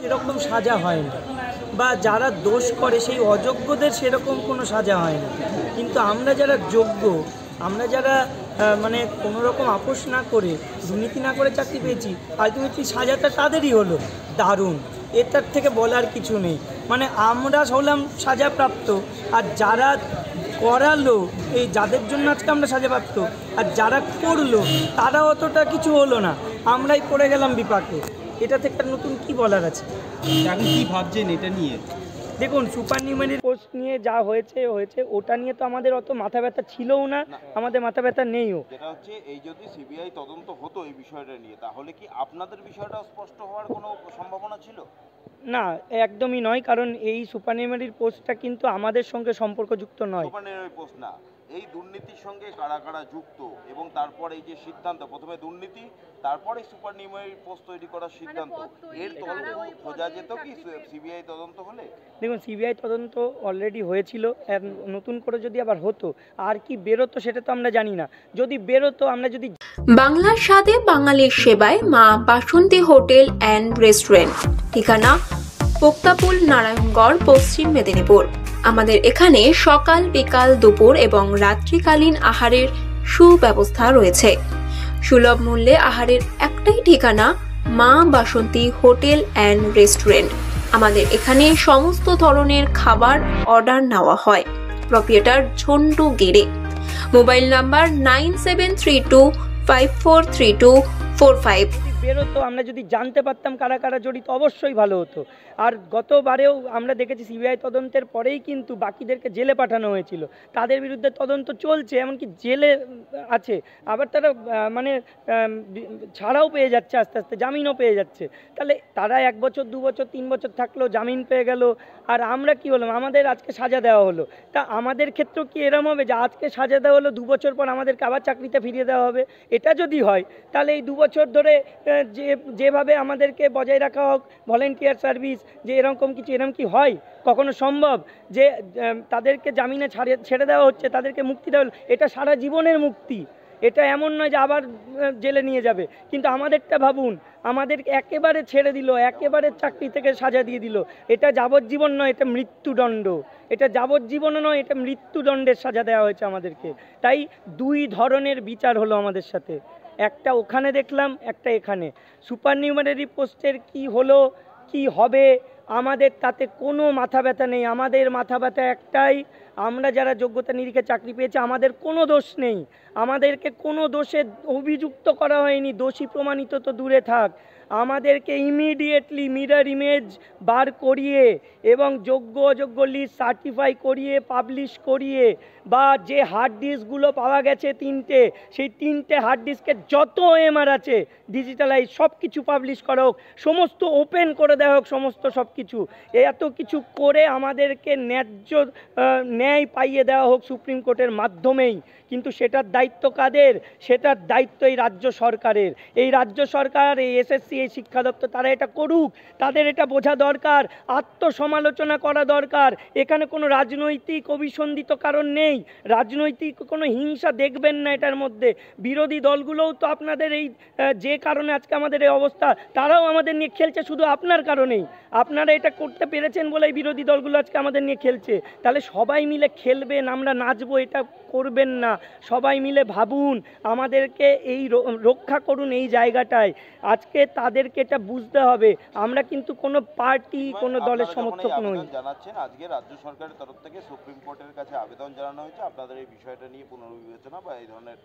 সেরকম সাজা হয় না, বা যারা দোষ করে সেই অযোগ্যদের সেরকম কোনো সাজা হয় না। কিন্তু আমরা যারা যোগ্য, আমরা যারা মানে কোনো রকম আপোষ না করে, দুর্নীতি না করে চাকরি পেয়েছি, আলটিমেটলি সাজাটা তাদেরই হলো। দারুণ, এটার থেকে বলার কিছু নেই। মানে আমরা হলাম সাজাপ্রাপ্ত, আর যারা করালো, এই যাদের জন্য আজকে আমরা সাজাপ্রাপ্ত, আর যারা করলো তারা অতটা কিছু হলো না, আমরাই পড়ে গেলাম বিপাকে। এটা থেকে নতুন কি বলার আছে? এখন কি ভাবছেন এটা নিয়ে? দেখুন, সুপার নিউমারি পোস্ট নিয়ে যা হয়েছে ওটা নিয়ে তো আমাদের অত মাথা ব্যথা ছিলও না, আমাদের মাথা ব্যথা নেইও। যেটা হচ্ছে, এই যদি সিবিআই তদন্ত হতো এই বিষয়টা নিয়ে, তাহলে কি আপনাদের বিষয়টা স্পষ্ট হওয়ার কোনো সম্ভাবনা ছিল? না, একদমই নয়, কারণ এই সুপার নিউমারির পোস্টটা কিন্তু আমাদের সঙ্গে সম্পর্কযুক্ত নয়। সুপার নিউমারি পোস্ট না, এই দুর্নীতির সঙ্গে কারা কারা যুক্ত, এবং তারপর এই যে সিদ্ধান্ত, প্রথমে দুর্নীতি, তারপরে সুপার নিউমারি পোস্ট তৈরি করার সিদ্ধান্ত, এর তদন্ত খোঁজা যেত কি সিবিআই তদন্ত হলে? দেখুন, সিবিআই তদন্ত অলরেডি হয়েছিল, নতুন করে যদি আবার হতো আর কি বেরোতো সেটা তো আমরা জানি না। যদি বেরোতো, আমরা যদি বাংলার স্বাদে বাঙালির সেবায় মা বাসন্তী হোটেল অ্যান্ড রেস্টুরেন্ট, ঠিকানা পোক্তাপুল, নারায়ণগড়, পশ্চিম মেদিনীপুর। আমাদের এখানে সকাল, বিকাল, দুপুর এবং রাত্রিকালীন আহারের সুব্যবস্থা রয়েছে। সুলভ মূল্যে আহারের একটাই ঠিকানা, মা বাসন্তী হোটেল অ্যান্ড রেস্টুরেন্ট। আমাদের এখানে সমস্ত ধরনের খাবার অর্ডার নেওয়া হয়। প্রপ্রিয়েটর ঝন্টু গেড়ে। Mobile number 9732543245। বেরোতো, আমরা যদি জানতে পারতাম কারা কারা জড়িত, অবশ্যই ভালো হতো। আর গতবারেও আমরা দেখেছি সিবিআই তদন্তের পরেই কিন্তু বাকিদেরকে জেলে পাঠানো হয়েছিল, তাদের বিরুদ্ধে তদন্ত চলছে, এমনকি জেলে আছে, আবার তারা মানে ছাড়াও পেয়ে যাচ্ছে, আস্তে আস্তে জামিনও পেয়ে যাচ্ছে। তাহলে তারা 1 বছর 2 বছর 3 বছর থাকলো, জামিন পেয়ে গেল, আর আমরা কি হলাম? আমাদের আজকে সাজা দেওয়া হলো। তা আমাদের ক্ষেত্রেও কি এরম হবে যে আজকে সাজা দেওয়া হলো, 2 বছর পর আমাদেরকে আবার চাকরিতে ফিরিয়ে দেওয়া হবে? এটা যদি হয়, তাহলে এই 2 বছর ধরে যেভাবে আমাদেরকে বজায় রাখা হোক ভলেন্টিয়ার সার্ভিস, যে এরকম কিছু, এরকম কি হয় কখনো সম্ভব যে তাদেরকে জামিনে ছেড়ে দেওয়া হচ্ছে, তাদেরকে মুক্তি দেওয়া হলো? এটা সারা জীবনের মুক্তি, এটা এমন নয় যে আবার জেলে নিয়ে যাবে। কিন্তু আমাদেরটা ভাবুন, আমাদের একেবারে ছেড়ে দিল, একেবারে চাকরি থেকে সাজা দিয়ে দিল। এটা যাবজ্জীবন নয়, এটা মৃত্যুদণ্ড। এটা যাবজ্জীবনও নয়, এটা মৃত্যুদণ্ডের সাজা দেওয়া হয়েছে আমাদেরকে। তাই 2 ধরনের বিচার হলো আমাদের সাথে, একটা ওখানে দেখলাম, একটা এখানে। সুপার নিউমারি পোস্টের কি হলো কি হবে আমাদের তাতে কোনো মাথা ব্যথা নেই। আমাদের মাথা ব্যথা একটাই, আমরা যারা যোগ্যতা নিরিখে চাকরি পেয়েছি, আমাদের কোনো দোষ নেই, আমাদেরকে কোনো দোষে অভিযুক্ত করা হয়নি, দোষী প্রমাণিত তো দূরে থাক, আমাদেরকে ইমিডিয়েটলি মিরর ইমেজ বার করিয়ে এবং যোগ্য অযোগ্য লিস্ট সার্টিফাই করিয়ে পাবলিশ করিয়ে, বা যে হার্ড ডিস্কগুলো পাওয়া গেছে 3টে, সেই 3টে হার্ড ডিস্কের যত এমআর আছে ডিজিটালাইজ সব কিছু পাবলিশ করা হোক, সমস্ত ওপেন করে দেওয়া হোক, সমস্ত সব কিছু। এত কিছু করে আমাদেরকে ন্যায় পাইয়ে দেওয়া হোক সুপ্রিম কোর্টের মাধ্যমেই। কিন্তু সেটার দায়িত্ব কাদের? সেটার দায়িত্ব এই রাজ্য সরকারের। এই রাজ্য সরকার, এই এসএসসি, এই শিক্ষা দপ্তর, তারা এটা করুক। তাদের এটা বোঝা দরকার, আত্মসমালোচনা করা দরকার। এখানে কোনো রাজনৈতিক অভিসন্ধিত কারণ নেই, রাজনৈতিক কোনো হিংসা দেখবেন না এটার মধ্যে। বিরোধী দলগুলোও তো আপনাদের এই যে কারণে আজকে আমাদের এই অবস্থা, তারাও আমাদের নিয়ে খেলছে শুধু আপনার কারণেই। আপনারা এটা করতে পেরেছেন বলেই বিরোধী দলগুলো আজকে আমাদের নিয়ে খেলছে। তাহলে সবাই মিলে খেলবেন, আমরা নাচবো, এটা করবেন না। সবাই মিলে ভাবুন, আমাদেরকে এই রক্ষা করুন এই জায়গাটায়। আজকে তাদেরকে এটা বুঝতে হবে, আমরা কিন্তু কোনো পার্টি, কোনো দলের সমর্থক নই। জানাচ্ছেন আজকে রাজ্য সরকারের তরফ থেকে সুপ্রিম কোর্টের কাছে আবেদন জানানো হয়েছে আপনাদের এই বিষয়টা নিয়ে পুনর্বিবেচনা বা এই ধরনের